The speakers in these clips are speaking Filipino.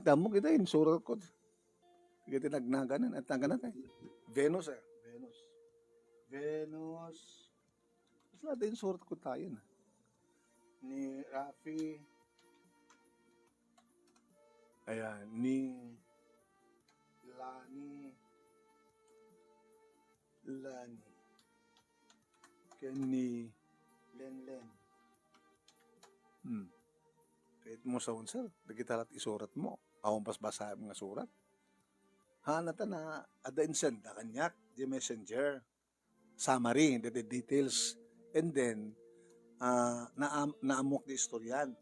Tamo kita yun, surat ko. Kita nagnaganan at naganan tayo. Venus eh. Venus. Venus. Mas natin yung surat ko tayo na. Ni Rafi. Ayan. Ni Lani. Lani. Kaya ni Lenlen. Kahit mo sa unsal, nagkitalat isurat mo. Awang pasbasa mga surat. Hanata na ada insend na kanyak, di messenger. Summary, the details. And then, naamok di istoryan.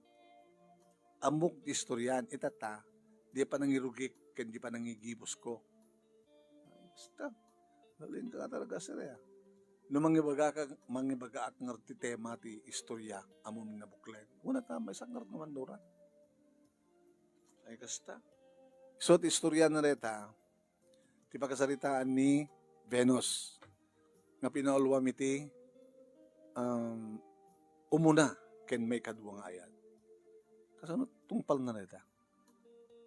Amok di istoryan, itata, di pa nangirugik, kan di pa nangigibos ko. Basta, nalin ka talaga sir ya. No mangibaga ak ngarti tema ti istorya, amon nga buklen. Una tama, isang ngart naman doran. Ay kasta. So, ti istorya na reta, ti pagkasaritaan ni Venus. Nga pinaulwam iti umuna ken may kaduwang ayat. Kasano tungpal na reta?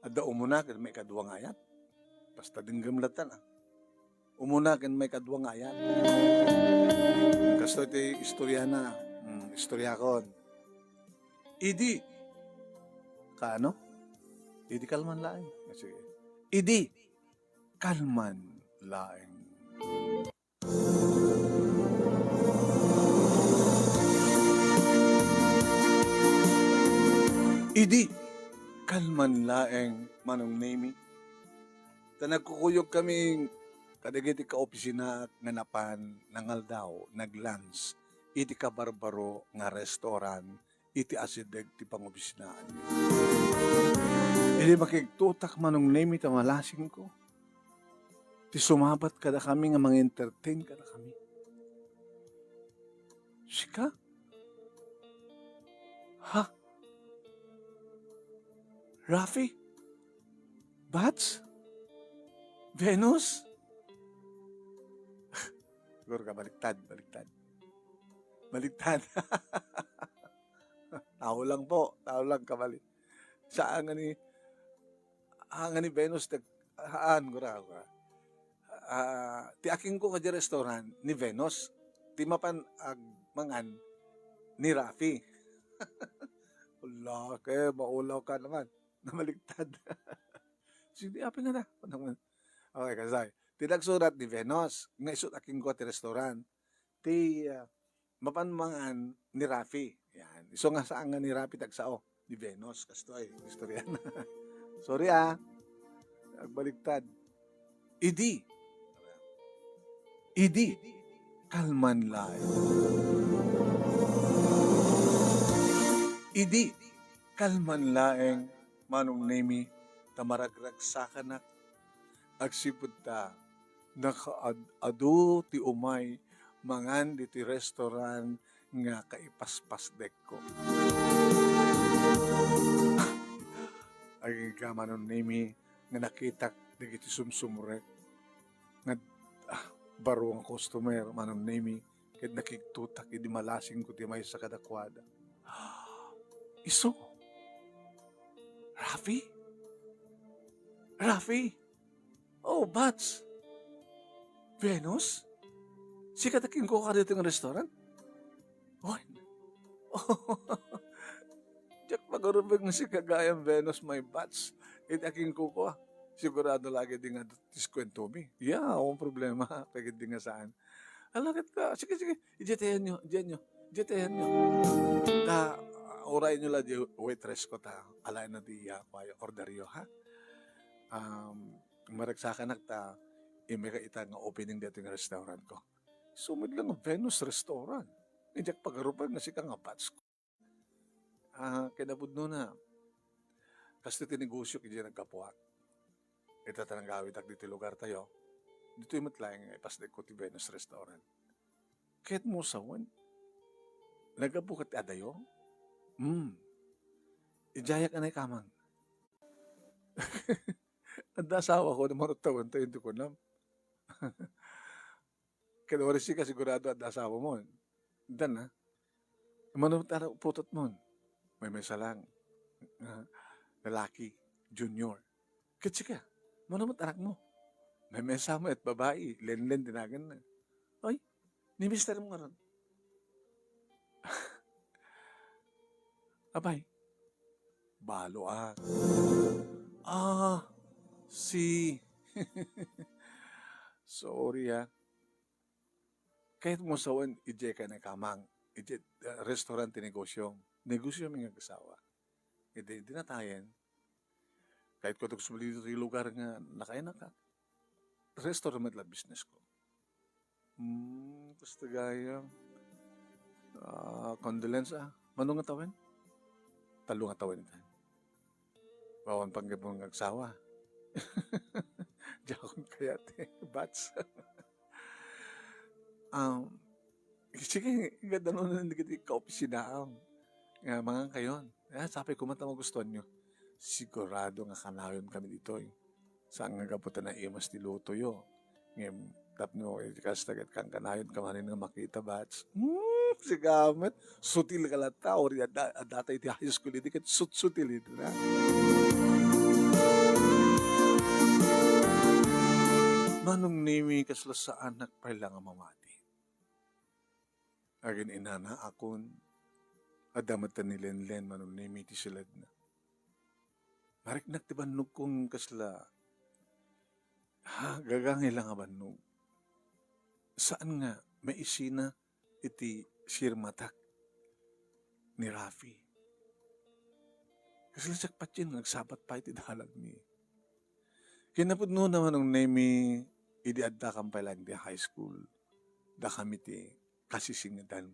Adda umuna ken may kaduwang ayat. Basta dinggamlatan umuna ken may kaduwang ayat. Kasto iti istorya na, istorya kon. Idi, kaano? Idi kalman laeng. Sige. Idi, kalman laeng. Idi, kalman laeng manong nemi. Ta nagkukuyog kami kadagiti ka opisina nga napan nangal daw naglunch iti ka barbaro nga restaurant iti asideg ti pangobisinaan. Idi makigtutak manong nemi ta malasing ko. Ti sumabat kada kami nga mga entertain kada kami. Sika? Ha? Rafi? Bats? Venus? Siguro ka, baliktad. Baliktad. Tao lang po. Tao lang kabalik. Saan nga ni Venus, ti aking ko kadya restaurant ni Venus, ti mapan mangan ni Rafi. Wala, kaya maulaw ka naman. Namaliktad. Sige, apin na. Okay, kasay. Tinagsurat ni Venus, nga isut aking ko ti restaurant, ti mapanmangan ni Rafi. Yan. Iso nga saan nga ni Rafi tagsao, ni Venus. Kasto ay, istorya na. Sorry nagbaliktad. Idi, kalman laeng. Idi, kalman laeng, manong nemi, tamaragragsakan agsipud ta, nakaadu ti umay, mangan di ti restaurant nga kaipaspasdek ko. Ay ka manon nemi, nga nakitak digiti sumsumurek, nga baro ang customer, manon nemi, kahit nakiktutak, hindi malasing ko ti may sa kadakwada. Iso? Rafi? Oh, Bats. Venus? Si kataking ko ka dito ng restaurant? What? Oh, Jack magurubig na si kagayang Venus may Bats. Aking ko ko. Sigurado lagi din nga diskwento mi. Yeah, akong problema. Pagod din nga saan. Alagad ka. Sige. Ijetayan nyo. Ta, oray nyo lang di waitress ko ta. Alay na di order yo, ha? Maragsakan ta, may kaita nga opening dito ng restaurant ko. Sumid lang ang Venus restaurant. Hindi pagarupan nga si nga Bats ko. Kinabud na. Kasi tinegosyo kaya nagkapuak. Ito tanang gawit ak dito lugar tayo. Dito yung matlayang ipasdek ko ti Venus restaurant. Kahit mo sawan, nagabukat adayo? Ijaya ka na ikamang. Ang asawa ko, naman tawan tayo, hindi ko nam. Kaya si ka sigurado at asawa mo. Dan ha. Naman putot mo. May salang. Lalaki. Junior. Kitsi ka, manamot anak mo. May mesama at babae, len-len tinagan na. Ay, ni mister mo nga ron. Abay, balo ah. Ah, si... Sorry ah. Kahit mo sawan, ije ka na kamang. Ije, restaurant negosyo. Negosyo mga kasawa. Ide, dinatayan. Kahit ko ito sumali dito yung lugar nga, nakaya na ka. Restaurant la business ko. Gusto gaya. Condolence ah. Manong nga tawin? Talo nga tawin ito. Bawan pang gabong agsawa. Jakon kaya te. Bats. Sige, ganda nun na hindi ka opisina. Nga mga kayon. Sabi ko mata magustuhan nyo. Sigurado nga kanayon kami dito. Saan nga kaputan na imas ni Luto yo. Ngayon, tap nyo, kastagat kang kanayon kamanin nga makita, bats. Sigamat. Sutil ka lata. O data iti high school, hindi kat sutil ito na. Manong nimi kasla sa anak pa lang ang mamati. Agin inana akon, adamatan ni Len-Len manong nimi ti silad na. Mariknak ti bannog kong kasla, gagangay lang ang bannog. Saan nga may isina iti sirmatak ni Rafi. Kasla sakpat yun, nagsapat pa iti dalag ni. Kinapudno naman ng nemi, idi adda kang palang di high school. Da kami ti kasisingitan.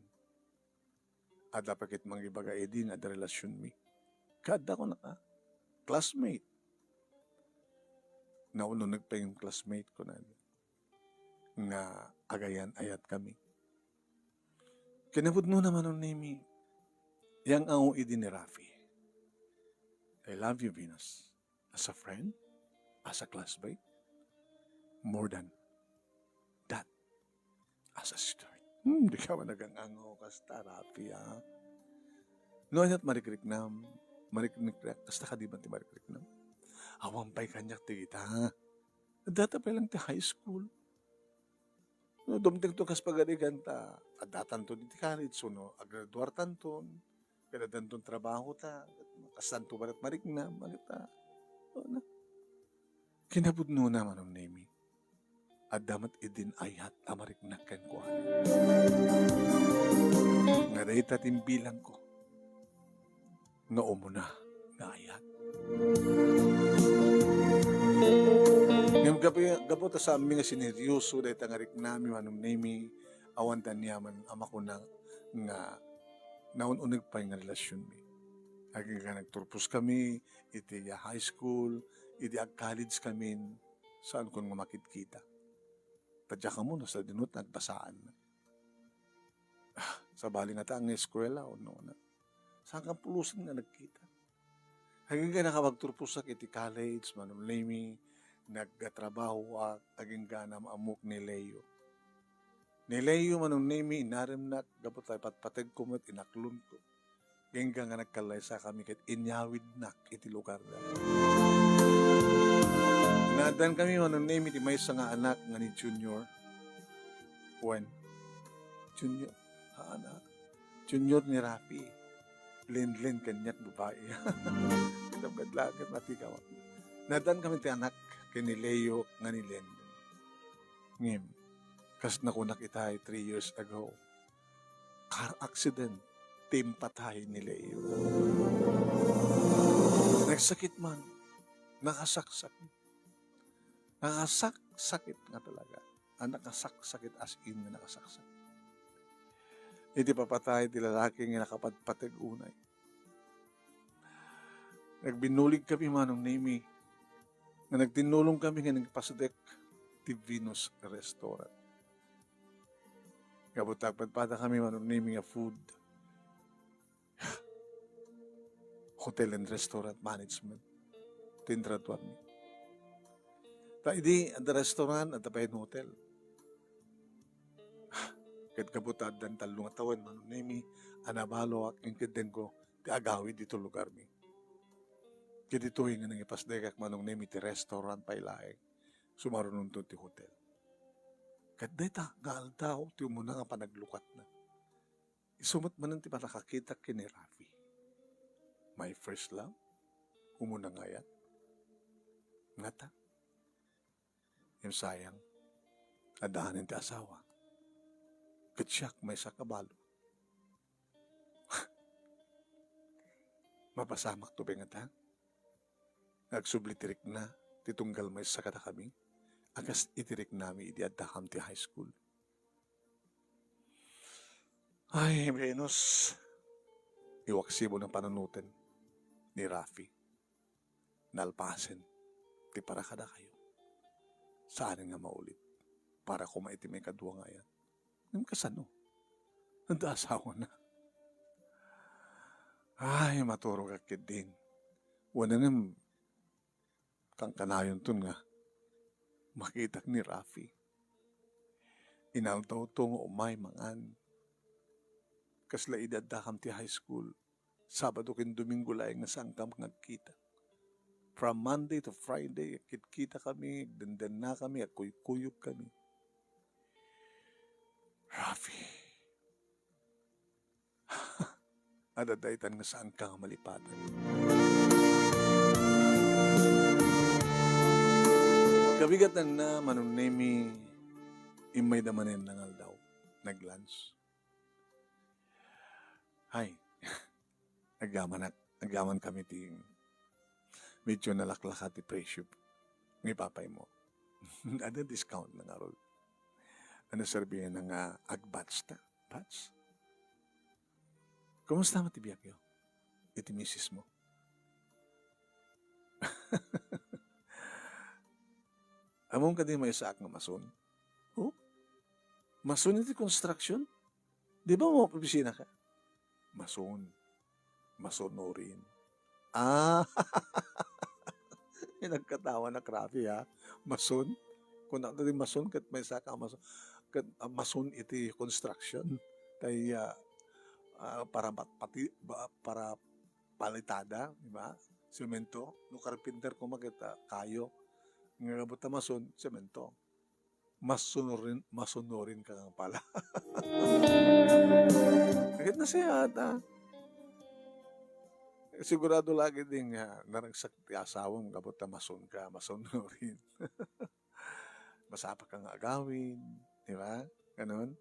Ada pakit mangibaga edi nga da relasyon mi. Kada ko na ka. Classmate. Naununag pa yung classmate ko na. Nga agayan ayat kami. Kinapudno naman ng nemi, yang ang idi ni Rafi. I love you, Venus. As a friend, as a classmate, more than that, as a sister. Di ka man nagangango kasta, Rafi, ha? Noon at marikriknam, kasta ka di ba ti marikriknam? Awang pa'y kanyak ti kita, ha? Data pa lang ti high school. No, dumting to kas pagadigan ta, adatan to di college, so no, agraduar tanton, kadadan ton trabaho ta, kasanto barat mariknam, magita, na. Kinabudno naman ang nemi. At damat idin ayat amariknakan ko. Nga dahi tatim bilang ko. Nga umuna nga ayat. Ngayon gapo ta sa aming nga sineryoso dahi tangarik nami manong nemi awan tanyaman ama ko na nga naununig pa yung relasyon mi. Aging ka nagturpos kami, iti high school, iti college kami, saan ko nga makikita. Tadya ka muna sa dinut, nagbasaan na. Sa bali nga ta, ang eskwela, o no na. Saan kang pulusan nga nagkita. Haging ka nakapagturpos sa iti college, manong Lamy, nagtrabaho aging ka na maamok ni Leo. Ni Leo manong Lamy, inarimnak, gapot tayo patpatag ko mo't inaklon ko. Gengga nga nagkalay sa kami kahit inyawid nak iti lugar na. Nadan kami manong name iti may nga anak nga ni Junior. When? Junior? Anak? Junior ni Rafi. Len-len kanyak babae. Ito gadlagat mati ka. Nadan kami ti anak kay ni Leo nga ni Len. Ngim. Kas nakunak itay 3 years ago. Car accident. Timpatay ni Leo. Nagsakit man. Nakasaksakit. Nakasaksakit nga talaga. Ang nakasaksakit as in na nakasaksakit. Iti papatay ti lalaki nga nakapadpatag unay. Nagbinulig kami manong nemi. Na nagtinulong kami nga nagpasadek ti Venus Restaurant. Kabutag padpada kami manong nemi nga food. Hotel and Restaurant Management. Tindratuan mi. Ta idi, at the restaurant, at the pain hotel. Kat kabutad dan talong atawan, manunemi, anabalo, ang kiden ko, ti agawid dito lugar mi. Kiti tuwing nga nang ipasdegak manong nemi ti restaurant pa ilaeng. Sumarunong to ti hotel. Kat deta, gaal daw, ti umuna nga panaglukat na. Isumot man ti panakakita kini Rafi. My first love, umuna nga yan. Nga ta, yung sayang, adahanin ti asawa. Katsyak may sakabalo. Mapasamak to nga ta. Nagsublitirik na, titunggal may sakata kami. Akas itirik nami iti addaham ti high school. Ay, Venus, iwaksibo ng panunutin ni Rafi. Nalpasin, ti para kada kayo. Saan nga maulit? Para kumaiti may kadwa nga yan. Nang kasano? Nanda asawa na. Ay, maturo ka kid din. Wala nang kang kanayon tun nga. Makitak ni Rafi. Inaltaw tong umay mangan. Kasla idadakam ti high school. Sabado kin Domingo laing nga sangkam ngagkita. From Monday to Friday, kita kami, dandan na kami, at kuyog kami. Rafi. Adadaitan nga saan ka nga malipatan. Kabigatan na manunemi imay damanen nangal daw. Nag-lunch. Hay. Naggaman kami ti medyo nalaklakat ti presyo ng papay mo. Ada discount na nga ron. Ano sabihin ng agbats ta? Bats? Kumusta mo ti biyak yo? Iti misis mo? Among ka din may saak nga mason? Oh? Mason iti construction? Di ba mo opisina ka? Mason. Masonorin. Ah! Nagkatawa na Rafi ha. Mason. Kung nato din mason, kat may saka mason. Kat mason iti construction. Kaya para palitada, di ba? Semento. No carpenter ko makita kayo. Ngabot na mason, semento. Masonorin ka nga pala. Kahit na siya ata. Sigurado lagi din naragsak ti asawa mo kapot na mason ka, masonorin. Masapa kang agawin, di ba? Ganon.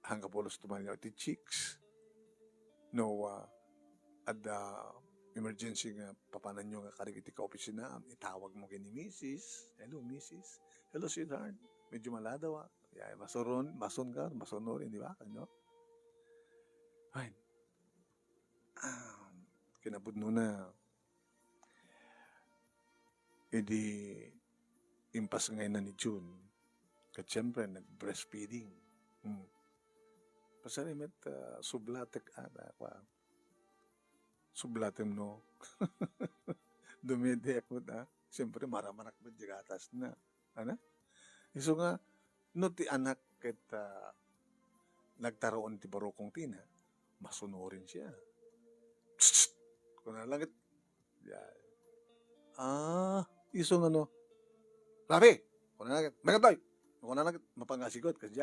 Hanggang pulos tumanyo ti chicks. No, at emergency nga papanan nyo nga karigiti ka opisina, itawag mo kay ni Mrs. Hello, Mrs. Hello, sweetheart. Medyo maladaw Yeah, mason ka, masonorin, di ba? Ano? Fine. Kinabudno na edi impas ngayon na ni June kat siyempre nag-breastfeeding pasarimet sublatek sublatem no dumede ako na siyempre maramanak mo gatas na ano iso nga no ti anak ket nagtaroon ti barokong tina masunurin siya. Kung nalangit, iso nga no, Rafi, kung nalangit, magatoy, kung nalangit, mapangasigot, kasi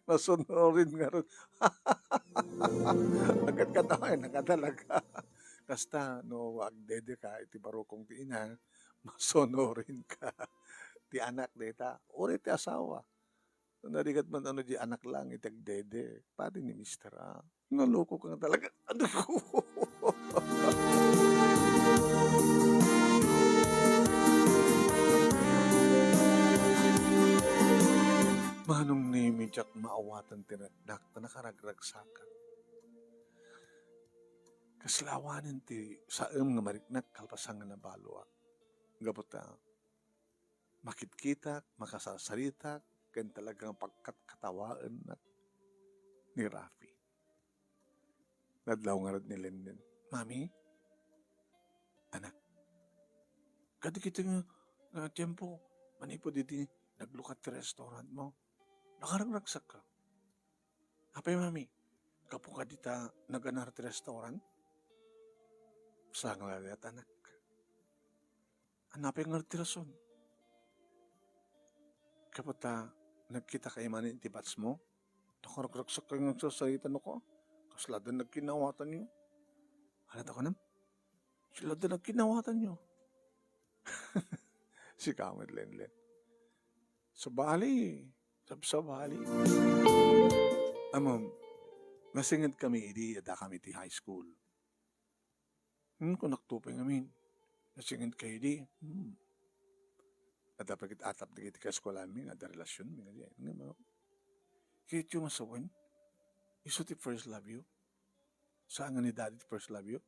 masunurin nga ron. Agad katawin, nakatalaga. Kasta, no, agdede ka, iti barokong ti ina, masunurin ka. Ti anak, deta, uri ti asawa. Narigat man ano di anak lang, itagdede. Pati ni Mr. Naloko ka nga talaga. Ano ko? Manong ni Mijak maawatan tinadak na nakaragragsakan. Kaslawanin ti saem nga mariknak kalpasangan na balwa. Gabot makitkita, makasasarita, kan talagang pagkatkatawaan ni Rafi. Nadlaw nga rin ni Lenden. Mami, anak, kadi kita nga tiyempo, manipo diti, naglukat ti restaurant mo. Nakaragraksak ka. Apay, mami, kapo ka dita naganar ti restaurant? Sa nga at anak. Hanapin nga ti rason. Kapata nagkita kayo man iti bats mo, nakaragraksak kayo nagsasalitan ako. Kasla din nagkinawatan nyo. Alat ako nam? Sila din nagkinawatan nyo. Si Kamet Lenlen. Sa bali. Sa bali. Amam, masingid kami, idi ada kami ti high school. Kung naktupay ngamin, masingid kayo di. At dapat atap di kita kaskola mi, ada relasyon mi. Kaya yung masawin, iso ti first love you. Saan nga ni daddy ti first love you?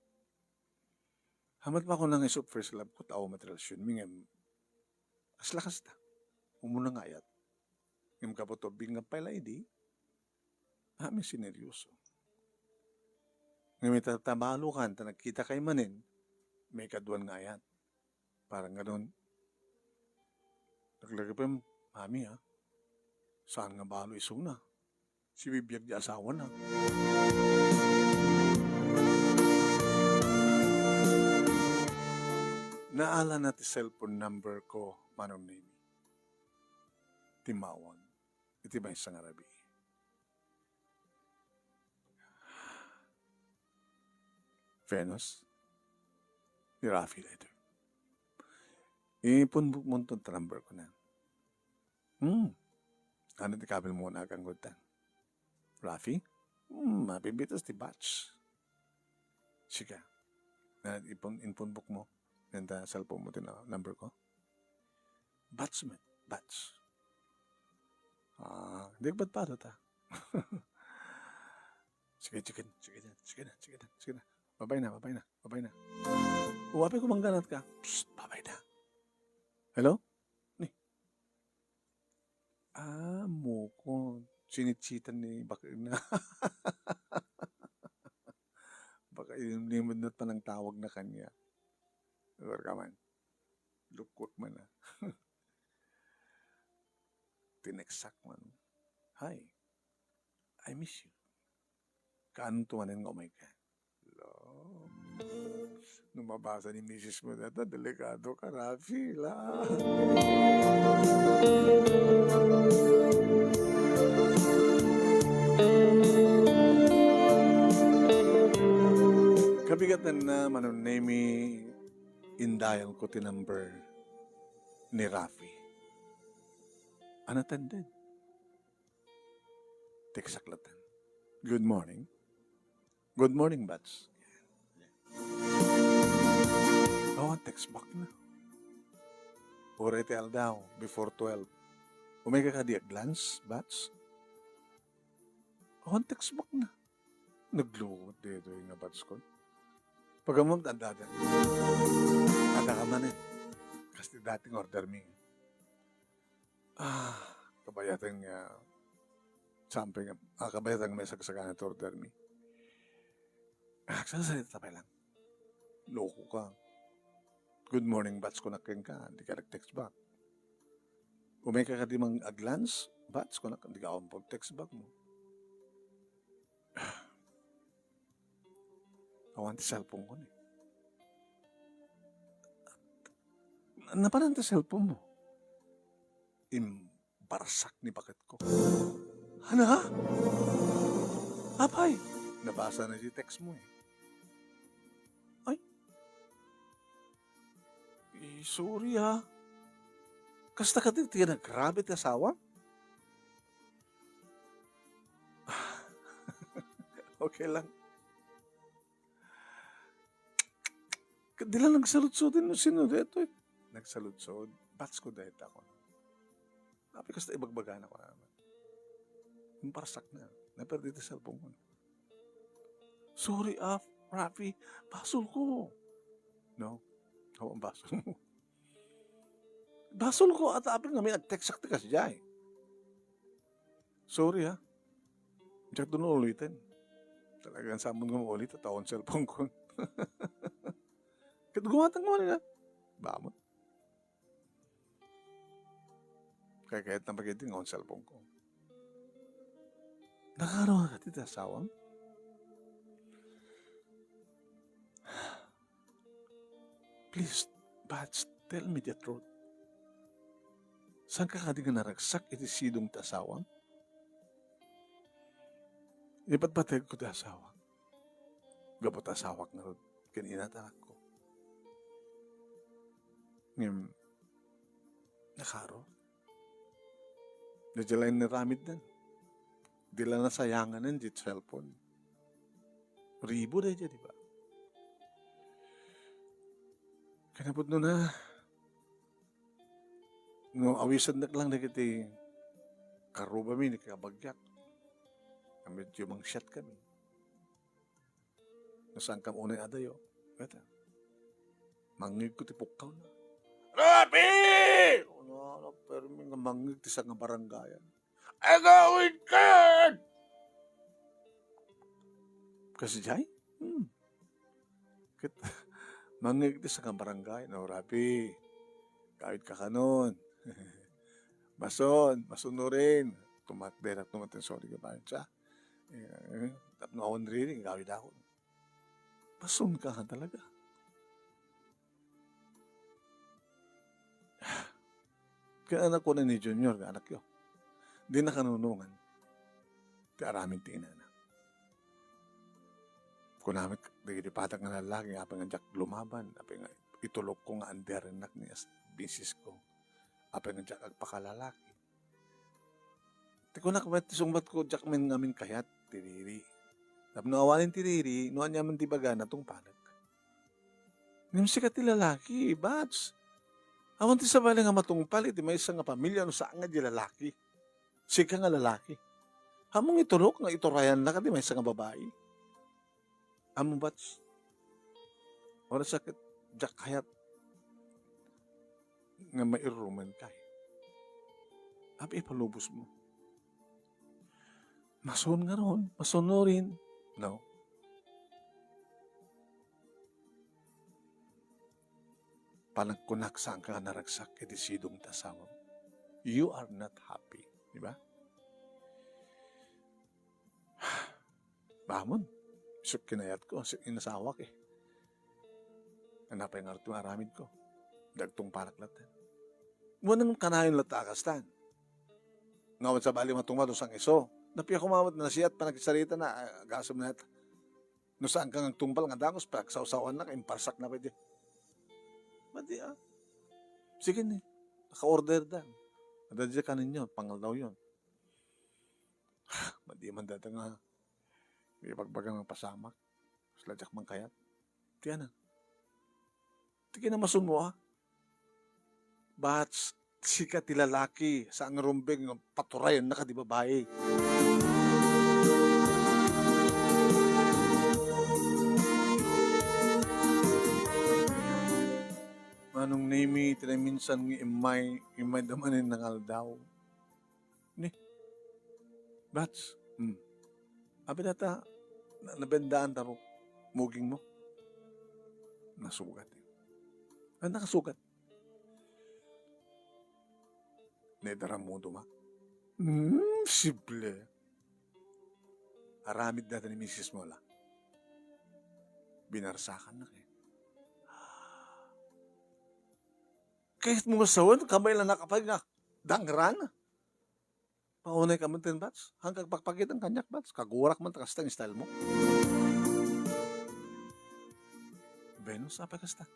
Hamat pa ko nang iso first love ko, tao matrelasyon mi. Aslakas ta. Umunang ayat. Yung kapotobing nga pala idi, may sineryoso. Ngayon may tatabalo ka, nagkita kay manin, may kaduan nga ayat. Parang gano'n. Naglagay pa yung, mami ha, saan nga balo isong na? Si bibiyag di asawa na. Naala na ti cellphone number ko, manong name. Timawag. Iti ba isang Arabi? Venus? Ni Rafi later. Ipunbuk mo itong number ko na. Ano ti kabel mo na kang gutang? Rafi? Mapibitas ti batch. Sika. Ipunbuk mo. Nanda cellphone mo ito na number ko. Batch man. Batch. Di ba't pa ta? Sige na. Babay na. Uwapi ko mangganat ka. Psst, babay na. Hello? Ni. Mukon. Sinitsitan ni Bakir na. Baka inimod na pa ng tawag na kanya. Or ka man. Lukot man na. Tineksak man. Hi. I miss you. Kaanong tumanin nga, oh my God. Nung mabasa ni Mrs. mo na ito, delikado ka, Rafi. Kabigatan na manunemi indayan ko ti number ni Rafi. Unattended. Teksaklatan. Good morning. Good morning, Bats. Text back na. Orete daw, before 12. Umega ka di glance, Bats? Text back na. Nagluwot dito yung Bats ko. Pagamam, andada. Ada ka man eh. Kasi dating order me. Kabayatang something, kabayatang may sagsagan at order me. Sasalita pa lang. Loko ka. Good morning, Bats, kung nakin ka, hindi ka nag-text back. Kung may ka di mang glance, Bats, kung hindi ka akong pag-text back mo. Awan ti cellphone ko eh. Napanan ti cellphone mo. Imbarsak ni bakit ko. Ano ha? Apay, nabasa na si text mo eh. Sorry ha. Kasta ka din, naggrabe ti asawa? Okay lang. Di lang nagsaludsod din sino dito eh. Nagsaludsod. Bats ko dahil ako. Tapi kasta ibagbagan ako naman. Yung parsak na. Naperdi ti cellphone ko. Sorry Rafi. Basol ko. No? Ako ang basol mo. Basol ko at apil nga may nag-text sakti kasi dyan. Sorry ha. Diyak doon ulitin. Talagang samon nga ulit at ako ang cellphone ko. Kaya gumatang mo nila. Bamot. Kaya kahit napagitin nga ang cellphone ko. Nakarawa ka tita asawang? Please, Bats, tell me the truth. Saan ka kadi nga naragsak iti sidong ti asawang? Ipatpatid ko ti asawang. Gabot asawak nga ron. Kininatak ko. Ngayon, nakaro. Nadya ni Ramid nan. Di lang nasayangan ng di cellphone. Ribo na dyan, di ba? Kanapot no na. No, awisan na lang na kiti karuba mi, nakabagyak. Medyo mang shot kami. Nasaan kam unay adayo. Kata, mangig ko ti pukaw na. Rapi! Ano, pero may nga mangig ti sa nga barangayan. Agawin ka! Kasi jay? Mangig ti sa nga barangay. No, Rapi, kahit ka kanon. Mason rin. Tumatberak tumatin, sorry ka ba siya. Tapno akong rin, gawin ako. Mason ka talaga. Kaya anak ko na ni Junior, anak yun. Di nakanunungan. Ti aramin ti inana. Kung namin, di patag nga lalaki, apay nga jak lumaban, apay nga itulog ko nga anderenak ni bisis ko. Apay nga jak agpakalalaki. Ti ko nakamit, sungbat ko, jak men ngamin kayat, tiriri. Tapos nawanin tiriri, nuan niya man ti baga na tong palag. Nimsika ti lalaki, Bats. Awan ti sabali nga matungpal, iti may isa nga pamilya, no saan nga di lalaki. Sika nga lalaki. Hamong itulok nga iturayan na ka, di may isa nga babae. Among Bats. Wala sakit, jak hayat. Nga mairuman kay. Abi ipalubos mo. Mason nga ron, mason no rin. No? Panagkunak saan ka naragsak iti sidong tasawam. You are not happy. Di ba? Bamon. Isip kinayat ko. Inasawak eh. Anapay nga ito aramid ko. Dagtong panaklatan. Munang kanayon latakastan. Ngawad sa bali matungma sang iso. Napiya kumamot na siya at panagsarita na gasam na ito. No saan kang tungpal nga dangos pa sausawan na imparsak na pwede. Madi Sige ni. Naka-order dan. Adadya ka ninyo. Pangal daw yun. Madi man data nga. Ipagbagang ng pasamak. Sladyak man kayat. Tiyan na. Tiki na masun mo Bats, sika ti lalaki sa ang rumbeng paturayan na ka di babae. Manong name tinay minsan ng imay damanin ng aldaw. Ni, Bats, abi data, nabendaan taro, muging mo. Nasugat eh. Nakasugat. Nedara mo duma. Simple. Aramid data ni Mrs. Mola. Binarsakan na kayo. Kahit mga sawan, kamay lang nakapag nga. Dangran. Paunay ka man tin, Bats. Hanggang pagpagit ang kanyak, Bats. Kagurak man takasta ang style mo. Venus, apa kasta?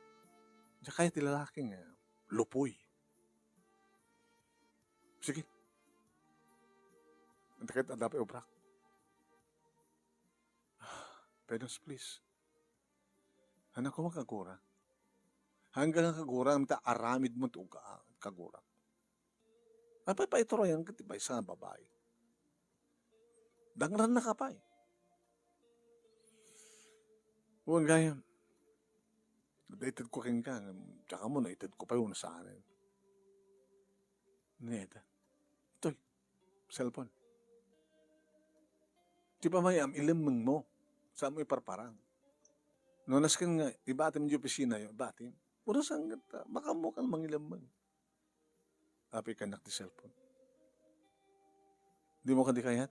Diya kaya tilalaking lupoy. Sige. Antakit ang dapat ubrak. Venus, please. Anak ko makagura. Hanggang ang kagura, aramid mo ito kagura. Apa pa ito rin, katibay sa babae. Dangran na ka pa eh. Huwag gaya. Dated ko kin ka. Tsaka mo, naitid ko pa yun sa akin. Neta. Ito'y, cellphone. Di ba may ilimang mo? Saan mo iparparang? Nonas kan nga, ibatim yung opisina yun, batim. Puro sanggat, baka mo kang mangilamang. Api ka nak di cellphone. Di mo ka di kayat?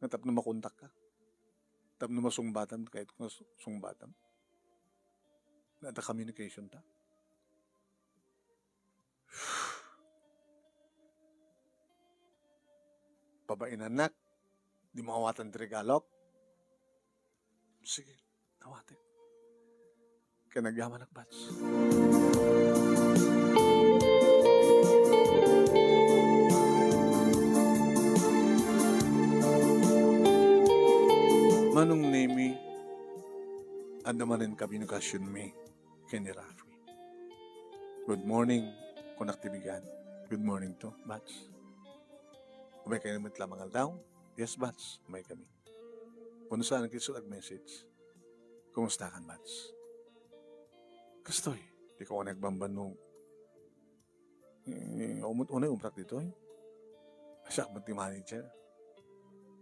Natap na makontak ka. Tap na masungbatam, kahit kung sungbatan. Na the communication ta. Pabain anak, di mawatan ti regalok. Sige, nawatik. Kaya nagyaman nakbats. Manong nemi, andamanin komunikasyon mi, kay ni Rafi. Good morning, konaktibigan. Good morning to, Bats. Umay kayo naman lamang daw? Yes, Bats. Umay kami. Kung saan kiso nag-message, kumusta kan, Bats? Kastoy, di ko nagbambanong. Umut-unay umprak dito eh. Siyak mo ti manager.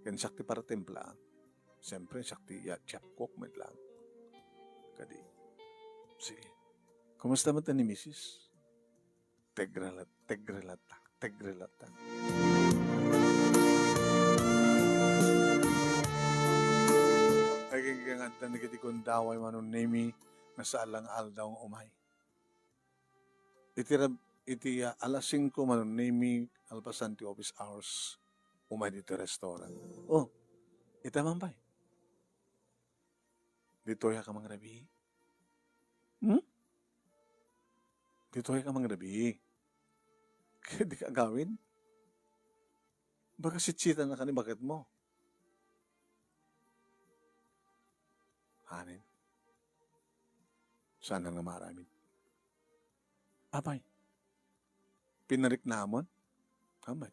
Yan siyak ti para templa. Siyempre, siyak ti chef cook med lang. Kadi. Sige. Kumusta mo ta ni Mrs.? Tegrelata. Nagigingatan na kiti kong daway manon nemi na sa alang-al daw ang umay. Iti alas 5 manon nemi alpasan ti office hours umay dito restaurant. Oh, itaman ba? Dito ya ka mga rabi. Dito ya ka mga rabi. Kaya di ka gawin? Baka sitsitan na ka ni bakit mo? Hanin. Sana nga maraming. Abay. Pinarik namon? Abay.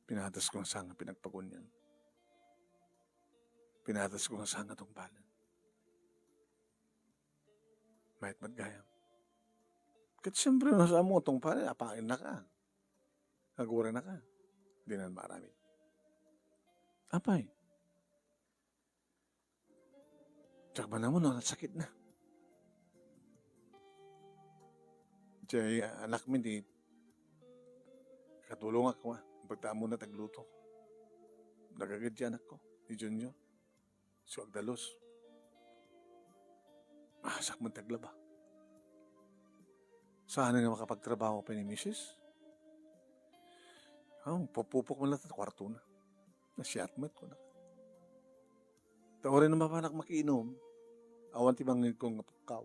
Pinatas ko nga sanga pinagpagunyan. Pinatas ko nga sanga tong balan. Mahit magayam. Kasi siyempre nasa mo itong pala, apain na ka. Nagura na ka. Di na marami. Apay. Tsaka ba naman, sakit na. Diyan, anak mi, di katulong ako, pagtaan mo na tagluto. Nagagad dyan ako, ni Junyo. So, agdalos. Masak mo taglaba. Saan nga makapagtrabaho pa ni Mrs.? Pupupok mo lang ito, kwarto na. Nasyatmat ko na. Tawarin naman pa anak makiinom. Awan ti bangin kong napakaw.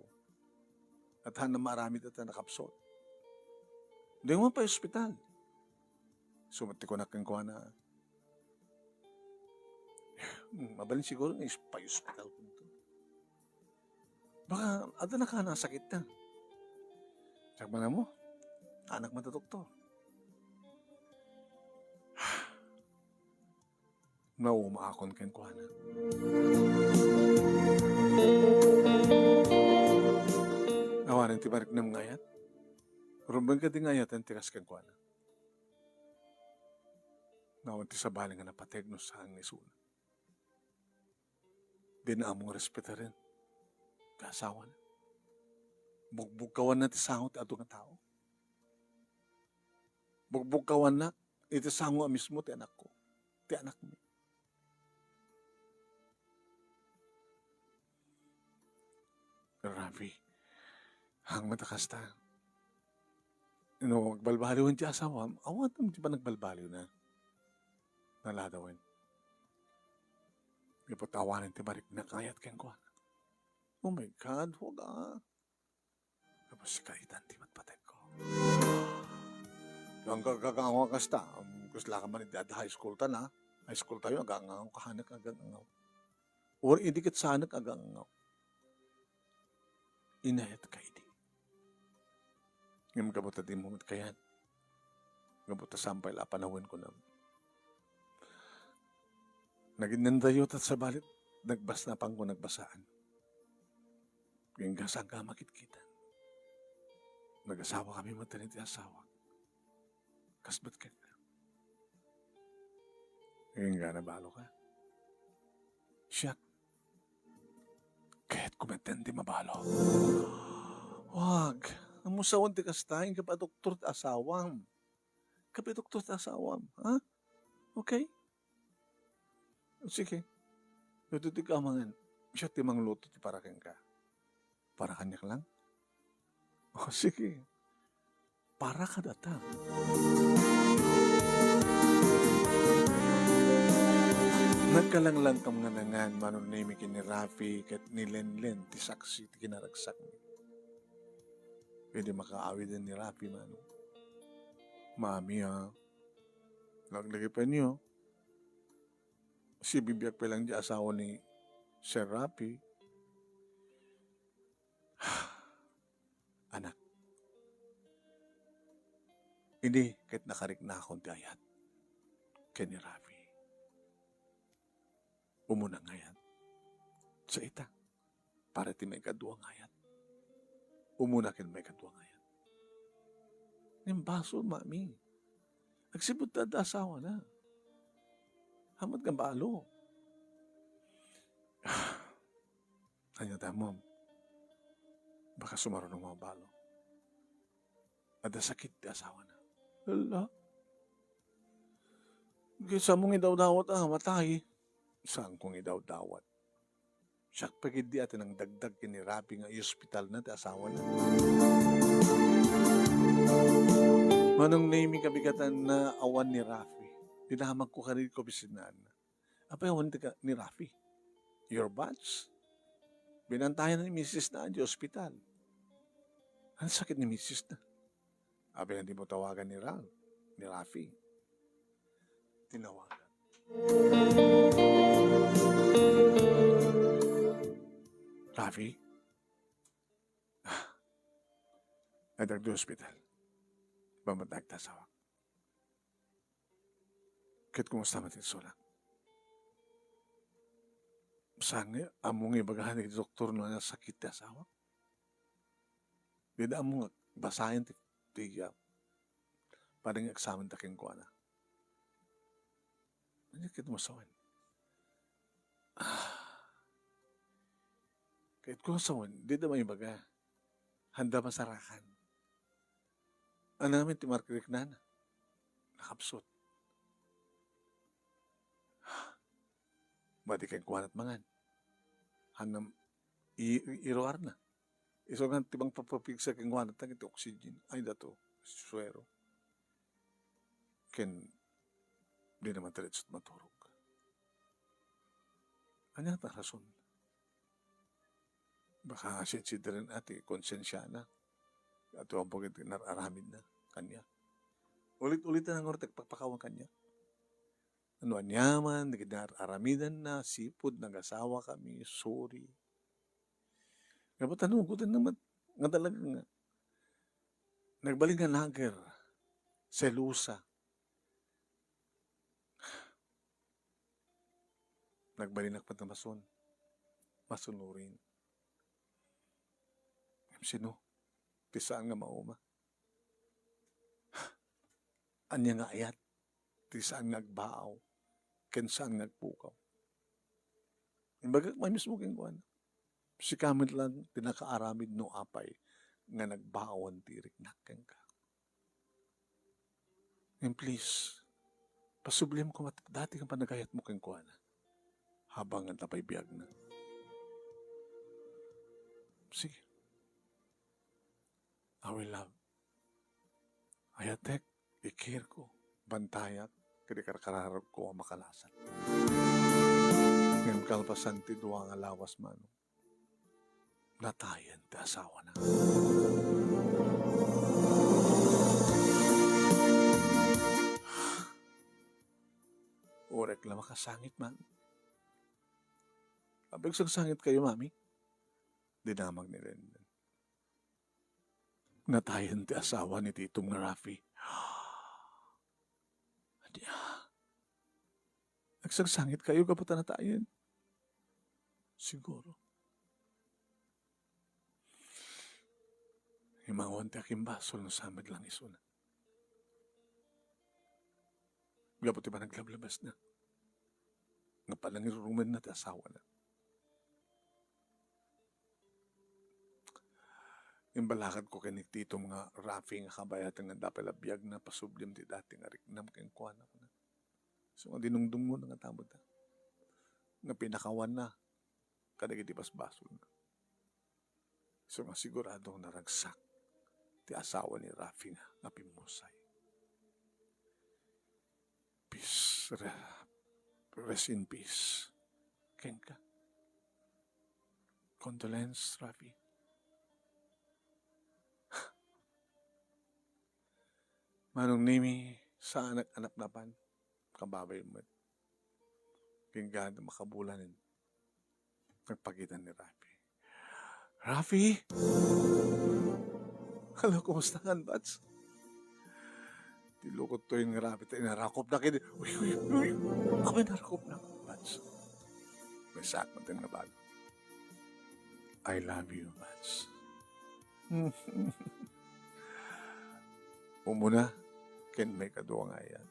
At hanam marami ito nakapsot. Hindi mo pa ospital. Sumati ko na kang kuha na. Mabalin siguro na pa-hospital ko ito. Baka ada na ka nasakit na. Sakma na mo, anak matadoktor. Naumaakon kang kuha na. Awanan ti barik ng ngayat. Rumbang ka di ngayat ang tiras kang kuha na. Nawan ti sabaling nga napategno sa hangisuna. Di na among respeta rin. Kasawa na. Bugbugkawan na ti sangot ato nga tao. Bugbugkawan na iti sango mismo ti anak ko. Ti anak mo. Rafi, hang matakas ta. Magbalbaliwan ti asawa. Awat naman di ba nagbalbaliw na? Naladawin. Ipatawanan ti barik na kayat keng kuha. Oh my God, huwag ah. Tapos kaitan ti matpatay ko. Yung gagangaw kasta, kusla ka man at high school ta na. High school tayo, agangaw, kahanak agangaw. Or idikit sanak agangaw. Inayat ka idi. Yung gabuta di mo kayan. Gabuta sampay la panahon ko na. Naging nandayot at sa balit, nagbas na pang ko nagbasaan. Yung gasang ka makitkitan. Nag-asawa kami matanit yung asawa. Kasbat ka na. Yung nga nabalo ka. Siya. Kahit kumenten di mabalo. Wag. Ang musawan di kastain ka pa doktor at asawam. Kapi doktor at asawam. Ha? Okay? Sige. Ito ti kamangan, siya ti mangluto ti para ken ka. Para kanya lang? O sige, para ka data. Nagkalanglang kam nga nangan, manon nimi kini Rafi, kat ni Lenlen, ti saksi, ti kinaragsak ni. Pwede makaawi din ni Rafi, mano. Mami, ha? Naglagay pa niyo. Si bibiyag pa lang di asawa ni Sir Rafi. Anak. Hindi, kahit nakarik na akong ti ayat. Kaya ni Rafi. Umuna ngayat. Sa ita. Para ti may kadua ngayat. Umuna kin may kadua ngayat. Nimbaso, mami. Nagsibot na asawa na. Hamad ka balo. Ano tayo, mom? Baka sumaro ng mga balo. At sakit ti asawa na. Hala. Kaysa mong idaw-dawat matay. Saan kong idaw-dawat? Siya pagid di atin ang dagdag kini Rafi nga i-hospital na ti asawa na. Manong naming kabigatan na awan ni Rafi. Dinahamag ko ka rin ko bisinaan na. Apa awan ni Rafi? Your batch? Binantayan ni Mrs. na di hospital. Ano sakit ni Mrs. na? Abi hindi mo tawagan ni Rafi. Tinawagan. Rafi? Nadag do hospital. Bamatag tasawak. Kit kumusta matin sulang? Saan nga, among ibagahan ni doktor no na sakit ti asawa? Dida among basahin ti parang examen takin ko na. Ano kit mo sawan? Kahit kung sawan, dida may ibaga. Handa masarakan. Ano namin ti Markirik na nakapsot. Badi kay kuwanat mangan. Hanam iroar na. Iso nga tibang papapigsa kay kuwanat na iti oxygen. Ay dato, suero. Ken di naman talitsot maturog. Ano ta rason? Baka siya rin ati konsensya na. Ato ang pagkat nararamid na kanya. Ulit-ulit na ng ortek pagpakawang kanya. Ano anyaman, aramidan na, sipod, nag-asawa kami, sorry. Kaya tanong ko din naman, nga talaga nga, nagbaling nga lager, selusa. Nagbalinak pa na masunurin. Sino? Tisaan nga mauma. Anya nga ayat, tisaan nga agbaaw. Kensaan nagpukaw. Imbaga, may mismo kong kuwan. Si kamit lang, tinakaaramid no apay, nga nagbaawan tirik nakeng ka. And please, pasublim ko dati kang panagayat mo keng kuwan. Habang ang tapay biyag na. Sige. I will love. Ayatek, ikir ko, bantayak, kadi karkararag ko ang makalasan. Ngayon kalpasan ti duwa nga lawas mano. Natayan ti asawa na. Orek lang makasangit man. Abig sagsangit kayo, mami. Dinamag ni Lenlen. Natayan ti asawa ni Titong nga Rafi. Nagsagsangit kayo kaputan na tayo. Siguro. Himangon ti aking basol na samad lang iso na. Gaputi ba naglablabas na? Nga palang iruruman na ti asawa na. Yung balakad ko kay Tito mga Rafi nga kabayatan nga dapat labiyag na pasublim ti dati nga riknam kayong kuwan ako na. So, dinungdung mo na nga tabot na. nga pinakawan na kadagiti basbasol na. So nga siguradong naragsak ti asawa ni Rafi nga pimusay. Peace, rest in peace. Ken ka. Condolence, Rafi. Manong nimi sa anak-anak napan, kababay mo. Kinggan makabulanin. Nagpagitan ni Rafi. Rafi? Hello, kumusta ka, Bats? Tilukot to yung Rafi. Narakop na kayo. Uy. Kami narakop na, Bats. May sakot din na bago. I love you, Bats. Umuna, ken may kaduwa nga yan.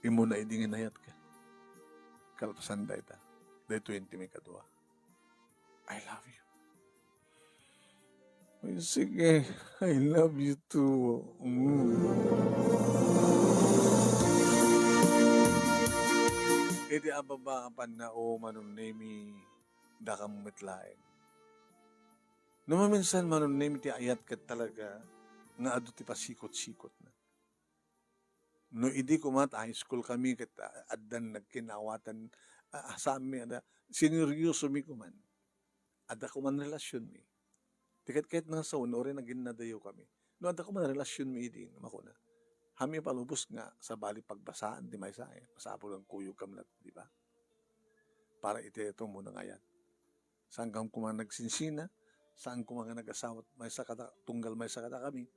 Imuna idingin ayat ka. Kalpasan da ita. Day 20 may kaduwa. I love you. Ay, sige, I love you too. Iti ababa apan na o manong nemi dakam metlaeng. Numaminsan manong nemi ti ayat ka talaga nga adu ti pasikot-sikot na. No idi kumat high school kami ket addan nagkinawatan sa amin siniryoso mi kuman. Adda kuman relasyon mi. Tikat-ket nga sa uno rin naging nadayo kami. No adda kuman relasyon mi idi makuna. Hami palubos nga sa bali pagbasaan di may sa masapol ang kuyog kam na, di ba? Para ito muna ngayon. Saan kang kuman nagsinsina, saan kuman nag-asawat may sakata tunggal may sakata kami.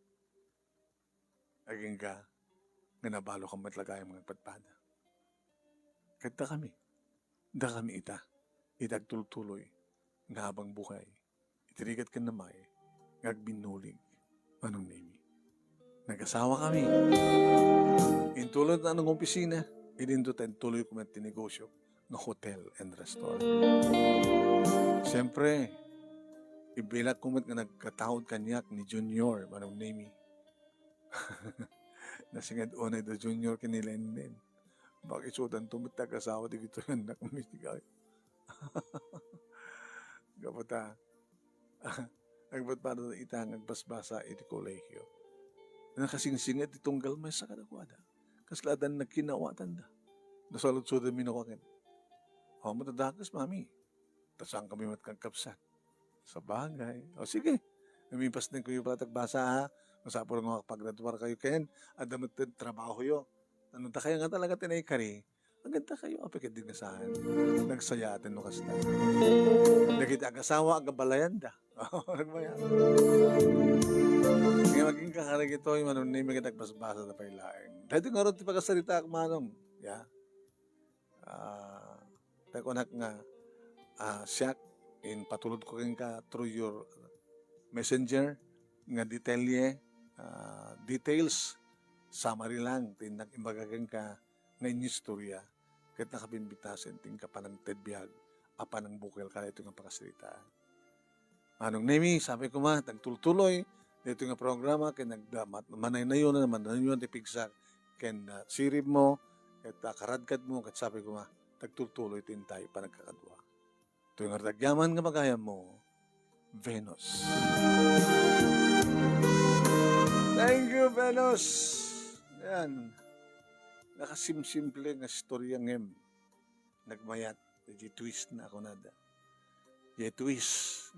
Aging ka nga nabalo kang matlagay mga patpada. Kata kami. Da kami itagtultuloy nga habang buhay. Itirigat ka na may ngagbinulig manong nemi. Nag-asawa kami. Intulad na ng opisina, idinto tayo tuloy ko may tinegosyo ng hotel and restaurant. Siyempre, ibilak ko nga nagkataod kanyak ni Junior, manong nemi. Nasingad unay do Junior kinilenden. Bakit sudan tumitag asawa di gito yan nakumistigay. Kapata, nagbat para itang nagbasbasa iti kolegyo. Nakasingsingit itunggal may sa kadakwada. Kasladan nagkinawatan da. Nasalod-sudan minawakin. O, matadakas, mami. Tasang kami matkagkapsat. Sa bagay. O, sige. Namipas din ko yung patagbasa, ha? Masapor nga paggraduar kayo, Ken. At damit trabaho yo. Ano ta kayo nga talaga tinaykari? Ang ganda kayo, apikit din nasahan. Nagsayatan no kasla. Nakita agasawa, agabalayan da. Nagmaya. Ngayon maging kakarag ito, yung manong name nga nagbasbasa na pailaeng. Dahil nga rin pagkasalita ak manong. Yeah. Takunak nga, siyak, in patulod ko rin ka through your messenger, nga details, summary lang, tinag imbagagan ka nga inistorya, kahit nakabimbitasin, ting ka pa ng tedbihag, apa ng bukel ka, ito nga pakasalitaan. Manong nemi, sabi ko ma, tagtultuloy, dito nga programa, kaya nagdamat, manay na yun, tipigsak, kaya sirib mo, kaya karadkad mo, kaya sabi ko ma, tagtultuloy, tintay, pa nagkakadwa. Ito yung artagyaman nga magaya mo, Venus. Thank you, Venus. Yan. Nakasimsimple nga storya ngem. Nagmayat. Di twist na ako nada. Di twist.